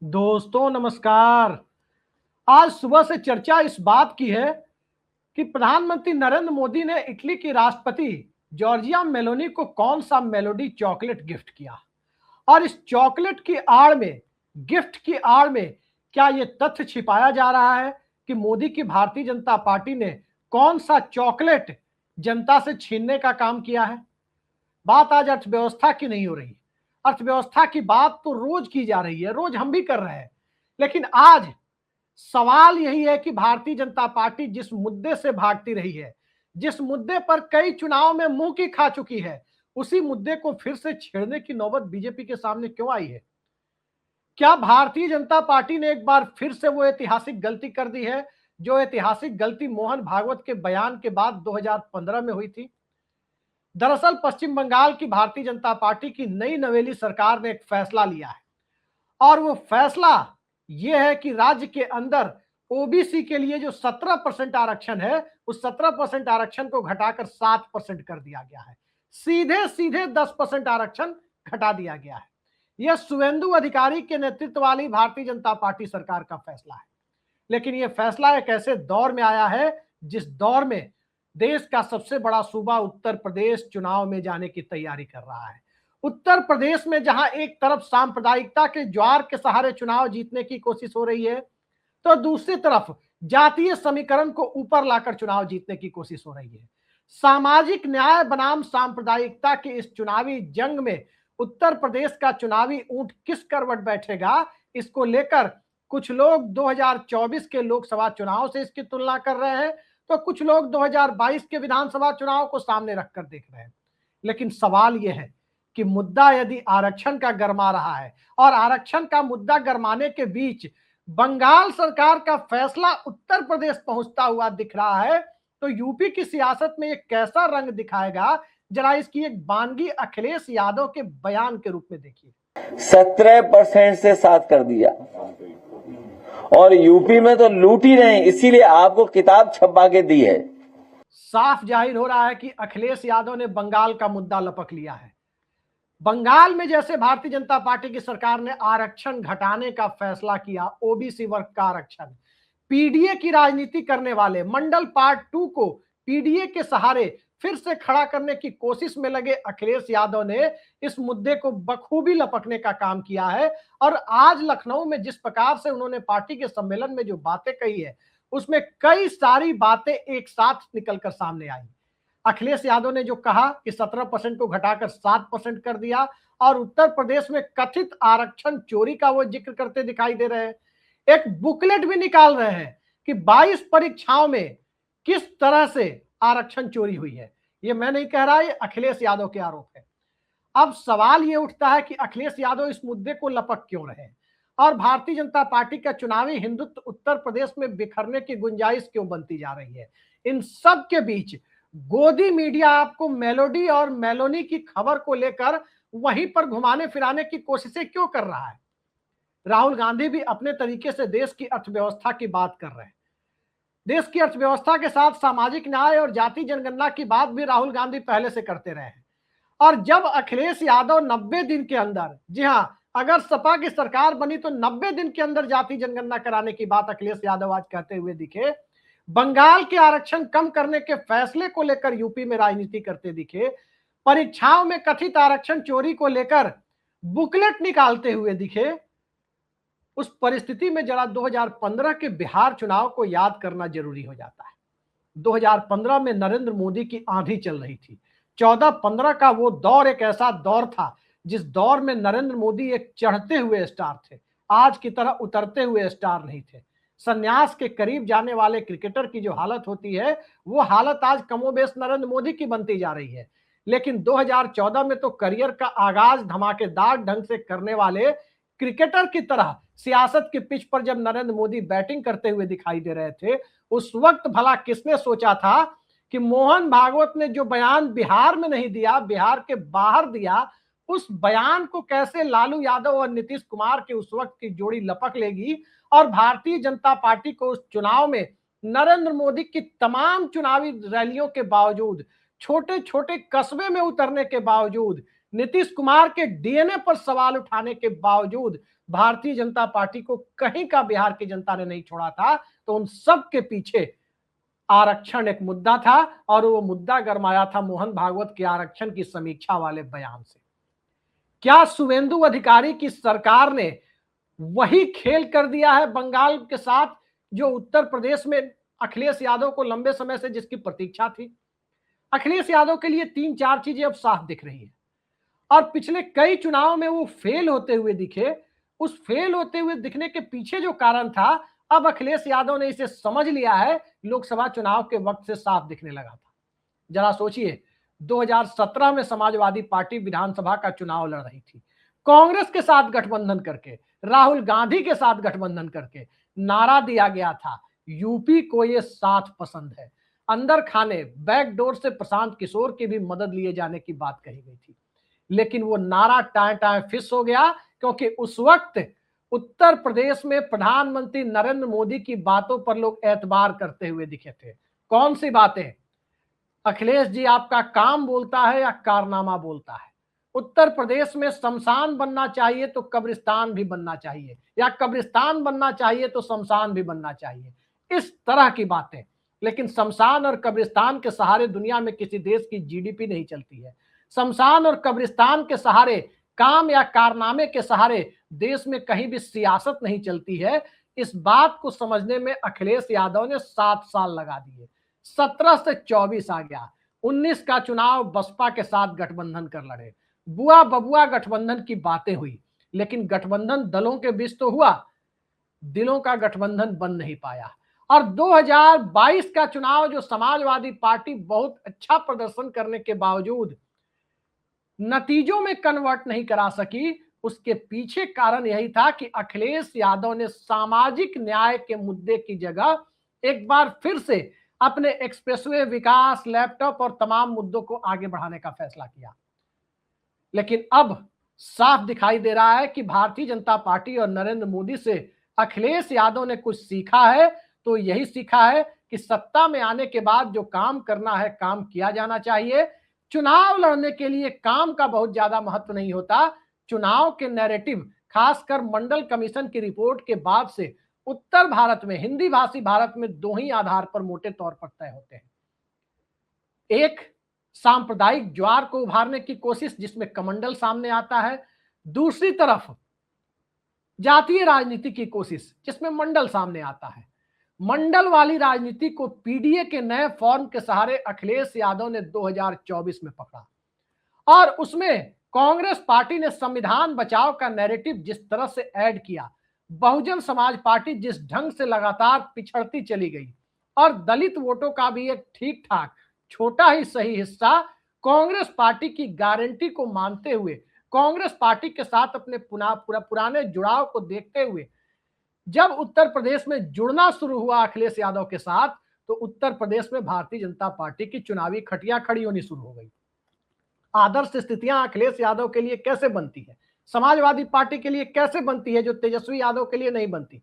दोस्तों नमस्कार। आज सुबह से चर्चा इस बात की है कि प्रधानमंत्री नरेंद्र मोदी ने इटली की राष्ट्रपति जॉर्जिया मेलोनी को कौन सा मेलोडी चॉकलेट गिफ्ट किया और इस चॉकलेट की आड़ में, गिफ्ट की आड़ में क्या यह तथ्य छिपाया जा रहा है कि मोदी की भारतीय जनता पार्टी ने कौन सा चॉकलेट जनता से छीनने का काम किया है। बात आज अर्थव्यवस्था की नहीं हो रही। अर्थव्यवस्था की बात तो रोज की जा रही है, रोज हम भी कर रहे हैं, लेकिन आज सवाल यही है कि भारतीय जनता पार्टी जिस मुद्दे से भागती रही है, जिस मुद्दे पर कई चुनाव में मुंह की खा चुकी है, उसी मुद्दे को फिर से छेड़ने की नौबत बीजेपी के सामने क्यों आई है। क्या भारतीय जनता पार्टी ने एक बार फिर से वो ऐतिहासिक गलती कर दी है जो ऐतिहासिक गलती मोहन भागवत के बयान के बाद 2015 में हुई थी। दरअसल पश्चिम बंगाल की भारतीय जनता पार्टी की नई नवेली सरकार ने एक फैसला लिया है और वो फैसला ये है कि राज्य के अंदर ओबीसी के लिए जो 17% आरक्षण है, उस 17% आरक्षण को घटाकर 7% कर दिया गया है। सीधे सीधे 10% आरक्षण घटा दिया गया है। यह शुवेंदु अधिकारी के नेतृत्व वाली भारतीय जनता पार्टी सरकार का फैसला है। लेकिन यह फैसला एक ऐसे दौर में आया है जिस दौर में देश का सबसे बड़ा सूबा उत्तर प्रदेश चुनाव में जाने की तैयारी कर रहा है। उत्तर प्रदेश में जहां एक तरफ सांप्रदायिकता के ज्वार के सहारे चुनाव जीतने की कोशिश हो रही है, तो दूसरी तरफ जातीय समीकरण को ऊपर लाकर चुनाव जीतने की कोशिश हो रही है। सामाजिक न्याय बनाम सांप्रदायिकता के इस चुनावी जंग में उत्तर प्रदेश का चुनावी ऊंट किस करवट बैठेगा, इसको लेकर कुछ लोग 2024 के लोकसभा चुनाव से इसकी तुलना कर रहे हैं, तो कुछ लोग 2022 के विधानसभा चुनाव को सामने रखकर देख रहे हैं। लेकिन सवाल यह है कि मुद्दा यदि आरक्षण का गरमा रहा है और आरक्षण का मुद्दा गरमाने के बीच बंगाल सरकार का फैसला उत्तर प्रदेश पहुंचता हुआ दिख रहा है, तो यूपी की सियासत में ये कैसा रंग दिखाएगा, जरा इसकी एक बानगी अखिलेश यादव के बयान के रूप में देखिए। 17% से 7 कर दिया और यूपी में तो लूट ही रहे, इसीलिए आपको किताब छपवा के दी है। साफ जाहिर हो रहा है कि अखिलेश यादव ने बंगाल का मुद्दा लपक लिया है। बंगाल में जैसे भारतीय जनता पार्टी की सरकार ने आरक्षण घटाने का फैसला किया, ओबीसी वर्ग का आरक्षण, पीडीए की राजनीति करने वाले मंडल पार्ट 2 को पीडीए के सहारे फिर से खड़ा करने की कोशिश में लगे अखिलेश यादव ने इस मुद्दे को बखूबी लपकने का काम किया है। और आज लखनऊ में जिस प्रकार से उन्होंने पार्टी के सम्मेलन में जो बातें कही है, उसमें कई सारी बातें एक साथ निकलकर सामने आई। अखिलेश यादव ने जो कहा कि 17% को घटाकर 7% कर दिया और उत्तर प्रदेश में कथित आरक्षण चोरी का वो जिक्र करते दिखाई दे रहे हैं। एक बुकलेट भी निकाल रहे हैं कि 22 परीक्षाओं में किस तरह से आरक्षण चोरी हुई है। ये मैं नहीं कह रहा, ये अखिलेश यादव के आरोप है। अब सवाल ये उठता है कि अखिलेश यादव इस मुद्दे को लपक क्यों रहे हैं और भारतीय जनता पार्टी का चुनावी हिंदुत्व उत्तर प्रदेश में बिखरने की गुंजाइश क्यों बनती जा रही है। इन सब के बीच गोदी मीडिया आपको मेलोडी और मेलोनी की खबर को लेकर वहीं पर घुमाने फिराने की कोशिशें क्यों कर रहा है। राहुल गांधी भी अपने तरीके से देश की अर्थव्यवस्था की बात कर रहे हैं। देश की अर्थव्यवस्था के साथ सामाजिक न्याय और जाति जनगणना की बात भी राहुल गांधी पहले से करते रहे हैं। और जब अखिलेश यादव 90 दिन के अंदर, जी हां, अगर सपा की सरकार बनी तो 90 दिन के अंदर जाति जनगणना कराने की बात अखिलेश यादव आज कहते हुए दिखे, बंगाल के आरक्षण कम करने के फैसले को लेकर यूपी में राजनीति करते दिखे, परीक्षाओं में कथित आरक्षण चोरी को लेकर बुकलेट निकालते हुए दिखे, उस परिस्थिति में जरा 2015 के बिहार चुनाव को याद करना जरूरी हो जाता है। 2015 में नरेंद्र मोदी की आंधी चल रही थी। 14-15 का वो दौर एक ऐसा दौर था जिस दौर में नरेंद्र मोदी एक चढ़ते हुए स्टार थे, आज की तरह उतरते हुए स्टार नहीं थे। संन्यास के करीब जाने वाले क्रिकेटर की जो हालत होती है, वो हालत आज कमोबेश नरेंद्र मोदी की बनती जा रही है। लेकिन 2014 में तो करियर का आगाज धमाकेदार ढंग से करने वाले क्रिकेटर की तरह सियासत की पिच पर जब नरेंद्र मोदी बैटिंग करते हुए दिखाई दे रहे थे, उस वक्त भला किसने सोचा था कि मोहन भागवत ने जो बयान बिहार में नहीं दिया, बिहार के बाहर दिया, उस बयान को कैसे लालू यादव और नीतीश कुमार के उस वक्त की जोड़ी लपक लेगी और भारतीय जनता पार्टी को उस चुनाव में नरेंद्र मोदी की तमाम चुनावी रैलियों के बावजूद, छोटे छोटे कस्बे में उतरने के बावजूद, नीतीश कुमार के डीएनए पर सवाल उठाने के बावजूद भारतीय जनता पार्टी को कहीं का बिहार की जनता ने नहीं छोड़ा था। तो उन सब के पीछे आरक्षण एक मुद्दा था और वो मुद्दा गरमाया था मोहन भागवत के आरक्षण की समीक्षा वाले बयान से। क्या शुभेंदु अधिकारी की सरकार ने वही खेल कर दिया है बंगाल के साथ जो उत्तर प्रदेश में अखिलेश यादव को लंबे समय से जिसकी प्रतीक्षा थी? अखिलेश यादव के लिए 3-4 चीजें अब साफ दिख रही है और पिछले कई चुनाव में वो फेल होते हुए दिखे। उस फेल होते हुए दिखने के पीछे जो कारण था, अब अखिलेश यादव ने इसे समझ लिया है, लोकसभा चुनाव के वक्त से साफ दिखने लगा था। जरा सोचिए, 2017 में समाजवादी पार्टी विधानसभा का चुनाव लड़ रही थी, कांग्रेस के साथ गठबंधन करके, राहुल गांधी के साथ गठबंधन करके नारा दिया गया था, यूपी को ये साथ पसंद है। अंदर खाने बैकडोर से प्रशांत किशोर की भी मदद लिए जाने की बात कही गई थी, लेकिन वो नारा टाए टाए फिस हो गया, क्योंकि उस वक्त उत्तर प्रदेश में प्रधानमंत्री नरेंद्र मोदी की बातों पर लोग एतबार करते हुए दिखे थे। कौन सी बातें? अखिलेश जी, आपका काम बोलता है या कारनामा बोलता है? उत्तर प्रदेश में शमशान बनना चाहिए तो कब्रिस्तान भी बनना चाहिए, या कब्रिस्तान बनना चाहिए तो शमशान भी बनना चाहिए, इस तरह की बातें। लेकिन शमशान और कब्रिस्तान के सहारे दुनिया में किसी देश की जीडीपी नहीं चलती है। शमशान और कब्रिस्तान के सहारे, काम या कारनामे के सहारे देश में कहीं भी सियासत नहीं चलती है। इस बात को समझने में अखिलेश यादव ने 7 साल लगा दिए। 17 से 24 आ गया, 19 का चुनाव बसपा के साथ गठबंधन कर लड़े, बुआ बबुआ गठबंधन की बातें हुई, लेकिन गठबंधन दलों के बीच तो हुआ, दिलों का गठबंधन बन नहीं पाया। और 2022 का चुनाव जो समाजवादी पार्टी बहुत अच्छा प्रदर्शन करने के बावजूद नतीजों में कन्वर्ट नहीं करा सकी, उसके पीछे कारण यही था कि अखिलेश यादव ने सामाजिक न्याय के मुद्दे की जगह एक बार फिर से अपने एक्सप्रेसवे विकास, लैपटॉप और तमाम मुद्दों को आगे बढ़ाने का फैसला किया। लेकिन अब साफ दिखाई दे रहा है कि भारतीय जनता पार्टी और नरेंद्र मोदी से अखिलेश यादव ने कुछ सीखा है, तो यही सीखा है कि सत्ता में आने के बाद जो काम करना है, काम किया जाना चाहिए। चुनाव लड़ने के लिए काम का बहुत ज्यादा महत्व नहीं होता। चुनाव के नैरेटिव, खासकर मंडल कमीशन की रिपोर्ट के बाद से उत्तर भारत में, हिंदी भाषी भारत में 2 ही आधार पर मोटे तौर पर तय होते हैं। एक, सांप्रदायिक ज्वार को उभारने की कोशिश जिसमें कमंडल सामने आता है, दूसरी तरफ जातीय राजनीति की कोशिश जिसमें मंडल सामने आता है। मंडल वाली राजनीति को पीडीए के नए फॉर्म के सहारे अखिलेश यादव ने 2024 में पकड़ा और उसमें कांग्रेस पार्टी ने संविधान बचाओ का नैरेटिव जिस तरह से ऐड किया, बहुजन समाज पार्टी जिस ढंग से लगातार पिछड़ती चली गई और दलित वोटों का भी एक ठीक ठाक छोटा ही सही हिस्सा कांग्रेस पार्टी की गारंटी को मानते हुए, कांग्रेस पार्टी के साथ अपने पुराने जुड़ाव को देखते हुए जब उत्तर प्रदेश में जुड़ना शुरू हुआ अखिलेश यादव के साथ, तो उत्तर प्रदेश में भारतीय जनता पार्टी की चुनावी खटिया खड़ी होनी शुरू हो गई। आदर्श स्थितियां अखिलेश यादव के लिए कैसे बनती है, समाजवादी पार्टी के लिए कैसे बनती है, जो तेजस्वी यादव के लिए नहीं बनती।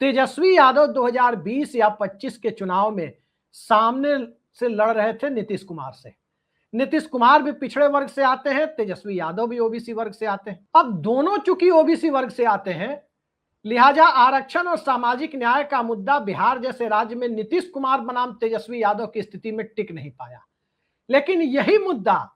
तेजस्वी यादव 2020 या 25 के चुनाव में सामने से लड़ रहे थे नीतीश कुमार से। नीतीश कुमार भी पिछड़े वर्ग से आते हैं, तेजस्वी यादव भी ओबीसी वर्ग से आते हैं। अब दोनों चूंकि ओबीसी वर्ग से आते हैं, लिहाजा आरक्षण और सामाजिक न्याय का मुद्दा बिहार जैसे राज्य में नीतीश कुमार बनाम तेजस्वी यादव की स्थिति में टिक नहीं पाया। लेकिन यही मुद्दा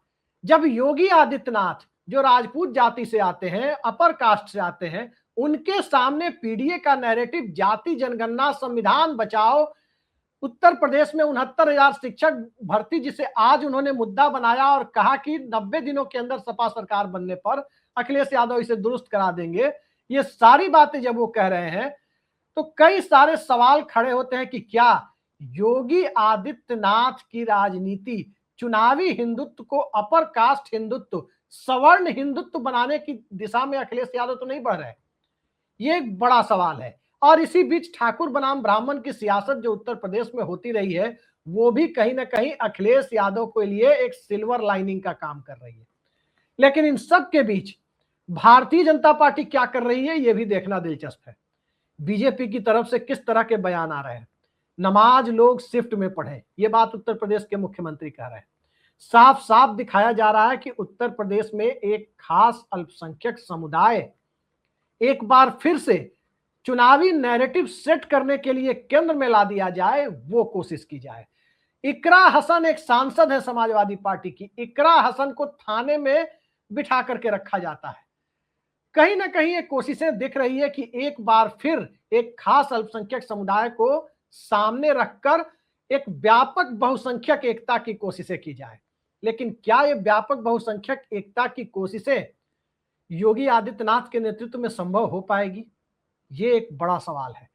जब योगी आदित्यनाथ, जो राजपूत जाति से आते हैं, अपर कास्ट से आते हैं, उनके सामने पीडीए का नैरेटिव जाति जनगणना, संविधान बचाओ, उत्तर प्रदेश में 69,000 शिक्षक भर्ती, जिसे आज उन्होंने मुद्दा बनाया और कहा कि 90 दिनों के अंदर सपा सरकार बनने पर अखिलेश यादव इसे दुरुस्त करा देंगे, ये सारी बातें जब वो कह रहे हैं तो कई सारे सवाल खड़े होते हैं कि क्या योगी आदित्यनाथ की राजनीति चुनावी हिंदुत्व को अपर कास्ट हिंदुत्व, सवर्ण हिंदुत्व बनाने की दिशा में अखिलेश यादव तो नहीं बढ़ रहे? ये एक बड़ा सवाल है। और इसी बीच ठाकुर बनाम ब्राह्मण की सियासत जो उत्तर प्रदेश में होती रही है, वो भी कहीं ना कहीं अखिलेश यादव के लिए एक सिल्वर लाइनिंग का काम कर रही है। लेकिन इन सब के बीच भारतीय जनता पार्टी क्या कर रही है, यह भी देखना दिलचस्प है। बीजेपी की तरफ से किस तरह के बयान आ रहे हैं। नमाज लोग शिफ्ट में पढ़े, ये बात उत्तर प्रदेश के मुख्यमंत्री कह रहे हैं। साफ साफ दिखाया जा रहा है कि उत्तर प्रदेश में एक खास अल्पसंख्यक समुदाय एक बार फिर से चुनावी नैरेटिव सेट करने के लिए केंद्र में ला दिया जाए, वो कोशिश की जाए। इकरा हसन एक सांसद है समाजवादी पार्टी की। इकरा हसन को थाने में बिठा करके रखा जाता है। कहीं ना कहीं ये कोशिशें दिख रही है कि एक बार फिर एक खास अल्पसंख्यक समुदाय को सामने रखकर एक व्यापक बहुसंख्यक एकता की कोशिशें की जाए। लेकिन क्या ये व्यापक बहुसंख्यक एकता की कोशिशें योगी आदित्यनाथ के नेतृत्व में संभव हो पाएगी? ये एक बड़ा सवाल है,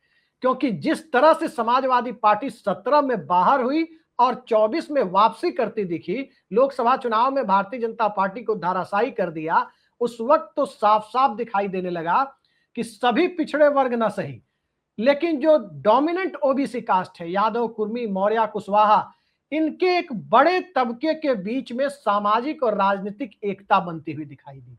क्योंकि जिस तरह से समाजवादी पार्टी 17 में बाहर हुई और 24 में वापसी करती दिखी, लोकसभा चुनाव में भारतीय जनता पार्टी को धराशायी कर दिया, उस वक्त तो साफ साफ दिखाई देने लगा कि सभी पिछड़े वर्ग न सही, लेकिन जो डोमिनेंट ओबीसी कास्ट है, यादव, कुर्मी, मौर्य, कुशवाहा, इनके एक बड़े तबके के बीच में सामाजिक और राजनीतिक एकता बनती हुई दिखाई दी।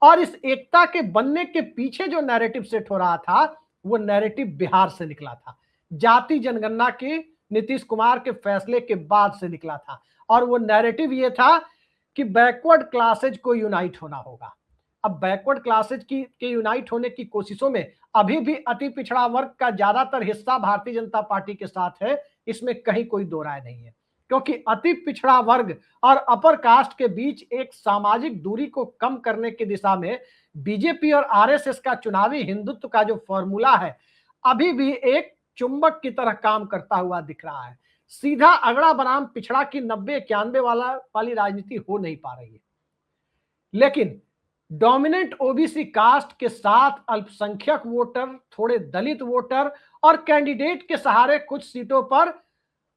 और इस एकता के बनने के पीछे जो नैरेटिव सेट हो रहा था, वो नैरेटिव बिहार से निकला था। जाति जनगणना के नीतीश कुमार के फैसले के बाद से निकला था, और वो नैरेटिव ये था कि बैकवर्ड क्लासेज को यूनाइट होना होगा। अब बैकवर्ड क्लासेज के यूनाइट होने की कोशिशों में अभी भी अति पिछड़ा वर्ग का ज्यादातर हिस्सा भारतीय जनता पार्टी के साथ है, इसमें कहीं कोई दो राय नहीं है, क्योंकि अति पिछड़ा वर्ग और अपर कास्ट के बीच एक सामाजिक दूरी को कम करने की दिशा में बीजेपी और आरएसएस का चुनावी हिंदुत्व का जो फॉर्मूला है, अभी भी एक चुंबक की तरह काम करता हुआ दिख रहा है। सीधा अगड़ा बनाम पिछड़ा की 90-91 वाली राजनीति हो नहीं पा रही है। लेकिन डोमिनेंट ओबीसी कास्ट के साथ अल्पसंख्यक वोटर, थोड़े दलित वोटर और कैंडिडेट के सहारे कुछ सीटों पर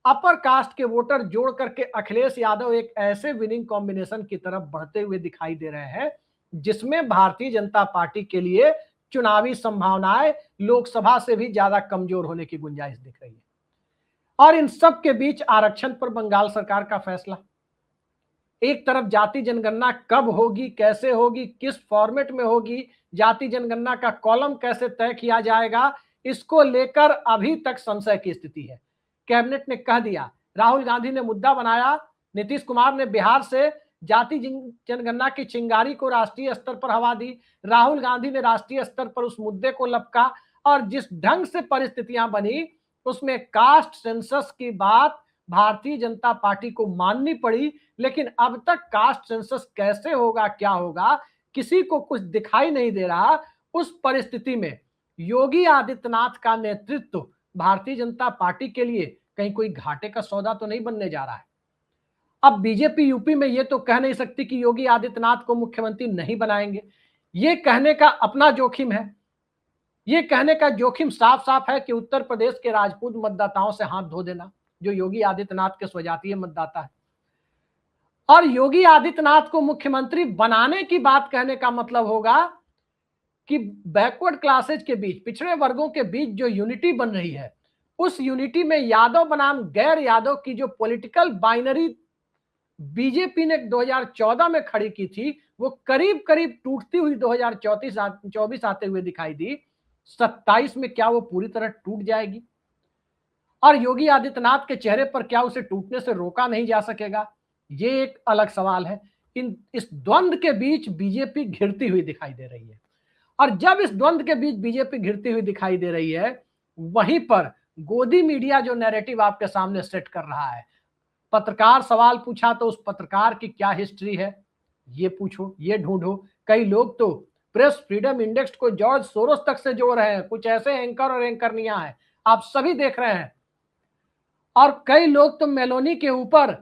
अपर कास्ट के वोटर जोड़ करके अखिलेश यादव एक ऐसे विनिंग कॉम्बिनेशन की तरफ बढ़ते हुए दिखाई दे रहे हैं जिसमें भारतीय जनता पार्टी के लिए चुनावी संभावनाएं लोकसभा से भी ज्यादा कमजोर होने की गुंजाइश दिख रही है। और इन सब के बीच आरक्षण पर बंगाल सरकार का फैसला, एक तरफ जाति जनगणना कब होगी, कैसे होगी, किस फॉर्मेट में होगी, जाति जनगणना का कॉलम कैसे तय किया जाएगा, इसको लेकर अभी तक संशय की स्थिति है। कैबिनेट ने कह दिया, राहुल गांधी ने मुद्दा बनाया, नीतीश कुमार ने बिहार से जाति जनगणना की चिंगारी को राष्ट्रीय स्तर पर हवा दी, राहुल गांधी ने राष्ट्रीय स्तर पर उस मुद्दे को लपका, और जिस ढंग से परिस्थितियां बनी उसमें कास्ट सेंसस की बात भारतीय जनता पार्टी को माननी पड़ी। लेकिन अब तक कास्ट सेंसस कैसे होगा, क्या होगा, किसी को कुछ दिखाई नहीं दे रहा। उस परिस्थिति में योगी आदित्यनाथ का नेतृत्व भारतीय जनता पार्टी के लिए कहीं कोई घाटे का सौदा तो नहीं बनने जा रहा है। अब बीजेपी यूपी में ये तो कह नहीं सकती कि योगी आदित्यनाथ को मुख्यमंत्री नहीं बनाएंगे, ये कहने का अपना जोखिम है। ये कहने का जोखिम साफ साफ है कि उत्तर प्रदेश के राजपूत मतदाताओं से हाथ धो देना, जो योगी आदित्यनाथ के स्वजातीय मतदाता है। और योगी आदित्यनाथ को मुख्यमंत्री बनाने की बात कहने का मतलब होगा कि बैकवर्ड क्लासेज के बीच, पिछड़े वर्गों के बीच जो यूनिटी बन रही है, उस यूनिटी में यादव बनाम गैर यादव की जो पॉलिटिकल बाइनरी बीजेपी ने 2014 में खड़ी की थी, वो करीब करीब टूटती हुई 2024 आते हुए दिखाई दी। 27 में क्या वो पूरी तरह टूट जाएगी? और योगी आदित्यनाथ के चेहरे पर क्या उसे टूटने से रोका नहीं जा सकेगा? ये एक अलग सवाल है। इस द्वंद्व के बीच बीजेपी घिरती हुई दिखाई दे रही है, और जब इस द्वंद्व के बीच बीजेपी घिरती हुई दिखाई दे रही है, वहीं पर गोदी मीडिया जो नैरेटिव आपके सामने सेट कर रहा है, पत्रकार सवाल पूछा तो उस पत्रकार की क्या हिस्ट्री है ये पूछो, ये ढूंढो। कई लोग तो प्रेस फ्रीडम इंडेक्स को जॉर्ज सोरोस तक से जोड़ रहे हैं, कुछ ऐसे एंकर और एंकरनियां हैं, आप सभी देख रहे हैं। और कई लोग तो मेलोनी के ऊपर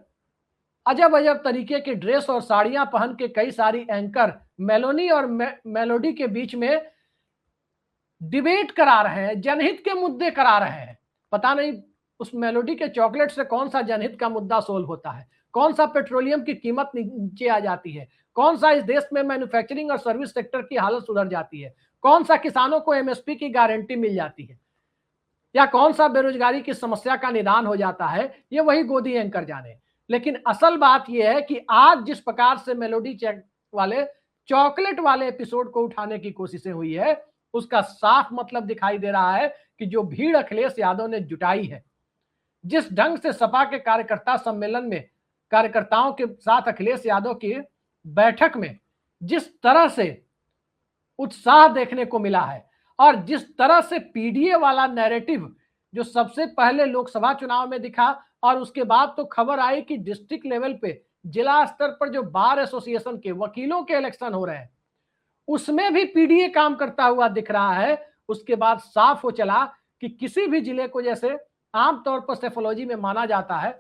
अजब अजब तरीके की ड्रेस और साड़ियां पहन के कई सारी एंकर मेलोनी और मेलोडी के बीच में डिबेट करा रहे हैं, जनहित के मुद्दे करा रहे हैं। पता नहीं उस मेलोडी के चॉकलेट से कौन सा जनहित का मुद्दा सोल्व होता है, कौन सा पेट्रोलियम की कीमत नीचे आ जाती है, कौन सा इस देश में मैन्युफैक्चरिंग और सर्विस सेक्टर की हालत सुधर जाती है, कौन सा किसानों को एमएसपी की गारंटी मिल जाती है, या कौन सा बेरोजगारी की समस्या का निदान हो जाता है, ये वही गोदी एंकर जाने। लेकिन असल बात यह है कि आज जिस प्रकार से मेलोडी वाले चॉकलेट वाले एपिसोड को उठाने की कोशिशें हुई है, उसका साफ मतलब दिखाई दे रहा है कि जो भीड़ अखिलेश यादव ने जुटाई है, जिस ढंग से सपा के कार्यकर्ता सम्मेलन में कार्यकर्ताओं के साथ अखिलेश यादव की बैठक में जिस तरह से उत्साह देखने को मिला है और जिस तरह से पीडीए वाला नैरेटिव जो सबसे पहले लोकसभा चुनाव में दिखा और उसके बाद तो खबर आई कि डिस्ट्रिक्ट लेवल पे जिला स्तर पर जो बार एसोसिएशन के वकीलों के इलेक्शन हो रहे हैं उसमें भी पीडीए काम करता हुआ दिख रहा है। उसके बाद साफ हो चला कि किसी भी जिले को, जैसे आमतौर पर सेफोलॉजी में माना जाता है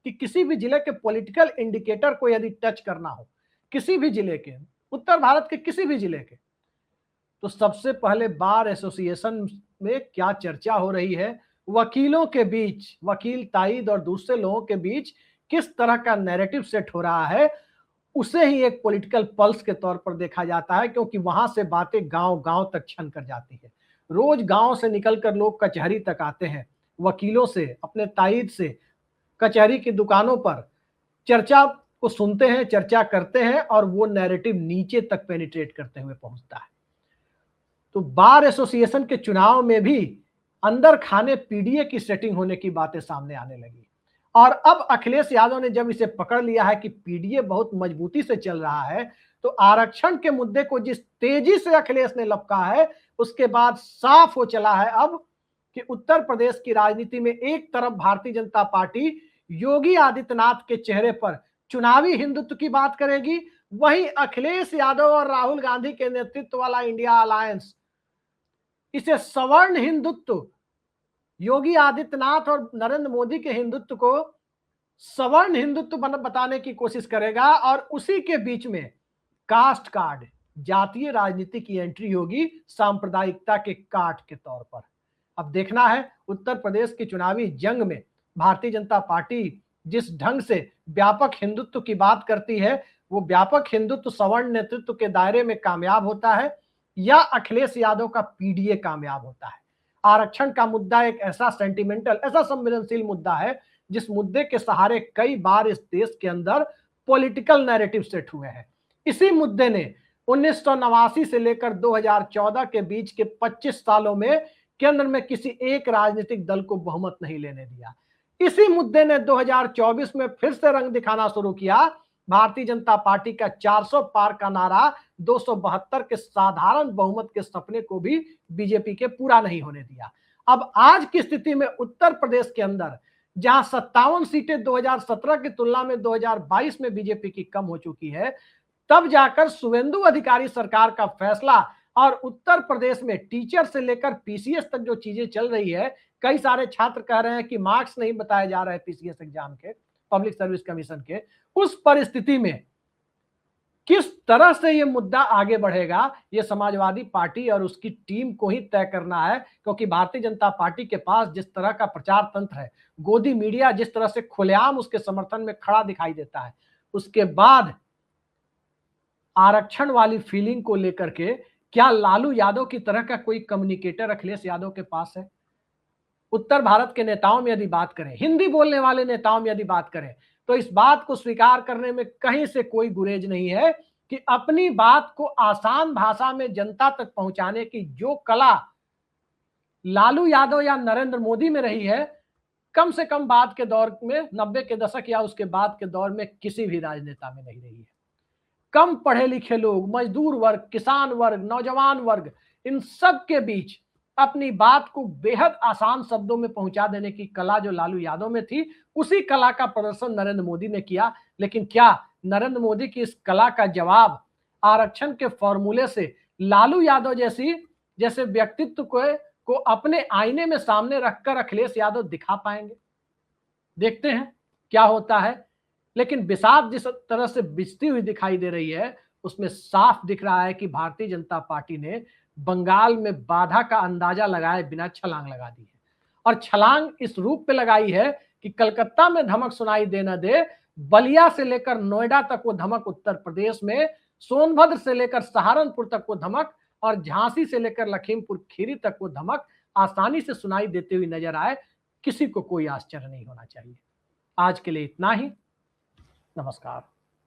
कि किसी भी जिले के पॉलिटिकल इंडिकेटर को यदि टच करना हो, किसी भी जिले के, उत्तर भारत के किसी भी जिले के, तो सबसे पहले बार एसोसिएशन में क्या चर्चा हो रही है, वकीलों के बीच, वकील ताईद और दूसरे लोगों के बीच किस तरह का नैरेटिव सेट हो रहा है, उसे ही एक पॉलिटिकल पल्स के तौर पर देखा जाता है, क्योंकि वहां से बातें गांव-गांव तक छन कर जाती है। रोज गांव से निकलकर लोग कचहरी तक आते हैं, वकीलों से, अपने ताईद से कचहरी की दुकानों पर चर्चा को सुनते हैं, चर्चा करते हैं और वो नैरेटिव नीचे तक पेनिट्रेट करते हुए पहुंचता है। तो बार एसोसिएशन के चुनाव में भी अंदर खाने पीडीए की सेटिंग होने की बातें सामने आने लगी और अब अखिलेश यादव ने जब इसे पकड़ लिया है कि पीडीए बहुत मजबूती से चल रहा है, तो आरक्षण के मुद्दे को जिस तेजी से अखिलेश ने लपका है, उसके बाद साफ हो चला है अब कि उत्तर प्रदेश की राजनीति में एक तरफ भारतीय जनता पार्टी योगी आदित्यनाथ के चेहरे पर चुनावी हिंदुत्व की बात करेगी, वहीं अखिलेश यादव और राहुल गांधी के नेतृत्व वाला इंडिया अलायंस इसे सवर्ण हिंदुत्व, योगी आदित्यनाथ और नरेंद्र मोदी के हिंदुत्व को सवर्ण हिंदुत्व बताने की कोशिश करेगा और उसी के बीच में कास्ट कार्ड, जातीय राजनीति की एंट्री होगी सांप्रदायिकता के काट के तौर पर। अब देखना है उत्तर प्रदेश की चुनावी जंग में भारतीय जनता पार्टी जिस ढंग से व्यापक हिंदुत्व की बात करती है, वो व्यापक हिंदुत्व सवर्ण नेतृत्व के दायरे में कामयाब होता है या अखिलेश यादव का पीडीए कामयाब होता है। आरक्षण का मुद्दा एक ऐसा सेंटिमेंटल, ऐसा संवेदनशील मुद्दा है जिस मुद्दे के सहारे कई बार इस देश के अंदर पॉलिटिकल नैरेटिव सेट हुए हैं। इसी मुद्दे ने 1989 से लेकर 2014 के बीच के 25 सालों में केंद्र में किसी एक राजनीतिक दल को बहुमत नहीं लेने दिया। इसी मुद्दे ने 2024 में फिर से रंग दिखाना शुरू किया। भारतीय जनता पार्टी का 400 पार का नारा 272 के साधारण बहुमत के सपने को भी बीजेपी के पूरा नहीं होने दिया। अब आज की स्थिति में उत्तर प्रदेश के अंदर जहां 57 सीटें 2017 की तुलना में 2022 में बीजेपी की कम हो चुकी है, तब जाकर शुवेंदु अधिकारी सरकार का फैसला और उत्तर प्रदेश में टीचर से लेकर पीसीएस तक जो चीजें चल रही है, कई सारे छात्र कह रहे हैं कि मार्क्स नहीं बताए जा रहे पीसीएस एग्जाम के, पब्लिक सर्विस कमीशन के, उस परिस्थिति में किस तरह से ये मुद्दा आगे बढ़ेगा, ये समाजवादी पार्टी और उसकी टीम को ही तय करना है, क्योंकि भारतीय जनता पार्टी के पास जिस तरह का प्रचार तंत्र है, गोदी मीडिया जिस तरह से खुलेआम उसके समर्थन में खड़ा दिखाई देता है, उसके बाद आरक्षण वाली फीलिंग को लेकर के क्या लालू यादव की तरह का कोई कम्युनिकेटर अखिलेश यादव के पास है? उत्तर भारत के नेताओं में यदि बात करें, हिंदी बोलने वाले नेताओं में यदि बात करें, तो इस बात को स्वीकार करने में कहीं से कोई गुरेज नहीं है कि अपनी बात को आसान भाषा में जनता तक पहुंचाने की जो कला लालू यादव या नरेंद्र मोदी में रही है, कम से कम बाद के दौर में 90 के दशक या उसके बाद के दौर में किसी भी राजनेता में नहीं रही है। कम पढ़े लिखे लोग, मजदूर वर्ग, किसान वर्ग, नौजवान वर्ग, इन सब के बीच अपनी बात को बेहद आसान शब्दों में पहुंचा देने की कला जो लालू यादव में थी, उसी कला का प्रदर्शन नरेंद्र मोदी ने किया। लेकिन क्या नरेंद्र मोदी की इस कला का जवाब आरक्षण के फॉर्मूले से लालू यादव जैसे व्यक्तित्व को अपने आईने में सामने रखकर अखिलेश यादव दिखा पाएंगे? देखते हैं क्या होता है। लेकिन बिसात जिस तरह से बिछती हुई दिखाई दे रही है, उसमें साफ दिख रहा है कि भारतीय जनता पार्टी ने बंगाल में बाधा का अंदाजा लगाए बिना छलांग लगा दी है, और छलांग इस रूप पे लगाई है कि कलकत्ता में धमक सुनाई दे न दे, बलिया से लेकर नोएडा तक वो धमक उत्तर प्रदेश में, सोनभद्र से लेकर सहारनपुर तक वो धमक, और झांसी से लेकर लखीमपुर खीरी तक वो धमक आसानी से सुनाई देते हुए नजर आए। किसी को कोई आश्चर्य नहीं होना चाहिए। आज के लिए इतना ही। नमस्कार।